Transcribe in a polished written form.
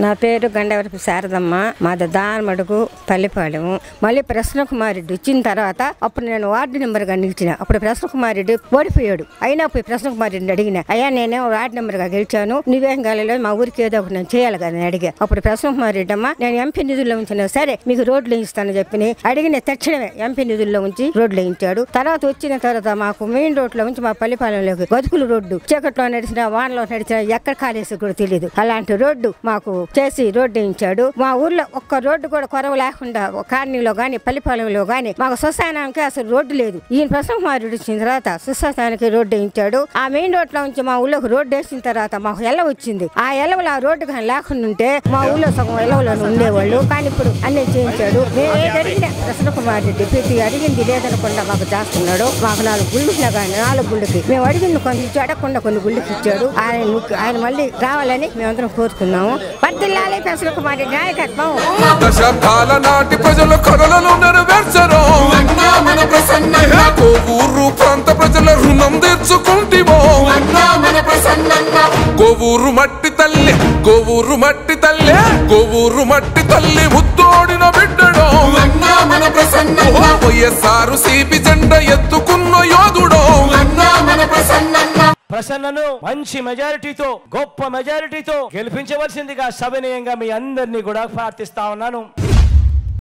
నా పేరు గండవరపు శారదమ్మ. మాది దానమడుగు పల్లిపాలెము. మళ్ళీ ప్రసన్నకుమారెడ్డి వచ్చిన తర్వాత అప్పుడు నేను వార్డు నెంబర్గా నిలిచిన. అప్పుడు ప్రసన్నకుమారెడ్డి ఓడిపోయాడు. అయినా పోయి ప్రసన్నకుమారెడ్డిని అడిగిన, అయ్యా నేనే వార్డు నెంబర్గా గెలిచాను, నువ్వేం కాలేదు, మా ఊరికి ఏదో ఒకటి నేను చేయాలి కదా అని అడిగా. అప్పుడు ప్రసన్నకుమారెడ్డి అమ్మ నేను ఎంపీ నిధుల్లో ఉంచిన సరే మీకు రోడ్లు వేయిస్తానని చెప్పి అడిగిన తక్షణమే ఎంపీ నిధుల్లో ఉంచి రోడ్లు వేయించాడు. తర్వాత వచ్చిన తర్వాత మాకు మెయిన్ రోడ్లో ఉంచి మా పల్లిపాలెంలోకి గతుకులు రోడ్డు చీకట్లో నడిచిన వానలో నడిచిన ఎక్కడ కాలేసి కూడా తెలియదు అలాంటి రోడ్డు మాకు చేసి రోడ్డు వేయించాడు. మా ఊర్లో ఒక్క రోడ్డు కూడా కొరవ లేకుండా కాలనీలో గాని పల్లిపాలెంలో గాని మాకు శ్మశానానికి అసలు రోడ్డు లేదు. ఈయన ప్రసన్నకుమారుడు వచ్చిన తర్వాత శ్మశానానికి రోడ్డు వేయించాడు. ఆ మెయిన్ రోడ్ లో నుంచి మా ఊళ్ళోకి రోడ్డు వేసిన తర్వాత మాకు ఎలవ వచ్చింది. ఆ ఎలవలు ఆ రోడ్డు కానీ లేకుండా ఉంటే మా ఊళ్ళో సగం ఎలవలో ఉండేవాళ్ళు. కానీ ఇప్పుడు అన్నీ చేయించాడు. మేము ఏదడిగినా ప్రసన్నకుమారెడ్డి ప్రతి అడిగింది లేదనకుండా మాకు చేస్తున్నాడు. మాకు 4 గుళ్ళు ఇచ్చినా కానీ 4 గుళ్ళకి మేము అడిగింది కొన్ని ఇచ్చి అడగకుండా కొన్ని గుళ్ళకి ఇచ్చాడు. ఆయన మళ్ళీ రావాలని మేమందరం కోరుకున్నాము. వర్ధిల్లాలి ప్రసన్నకుమారెడ్డి నాయకత్వం. దశాబ్దాల నాటి ప్రజల కలలను నెరవేర్చరు. కోవూరు ప్రాంత ప్రజల రుణం తీర్చుకుంటివో. కోవూరు మట్టి తల్లి, కోవూరు మట్టి తల్లి, కోవూరు మట్టి తల్లి ముద్దోడిన బిడ్డడో. వైఎస్ఆర్ సిపి జెండా ఎత్తుకున్న యోధుడో. ప్రసన్నను మంచి మెజారిటీతో గొప్ప మెజారిటీతో గెలిపించవలసిందిగా సవినయంగా మీ అందరినీ కూడా ప్రార్థిస్తా ఉన్నాను.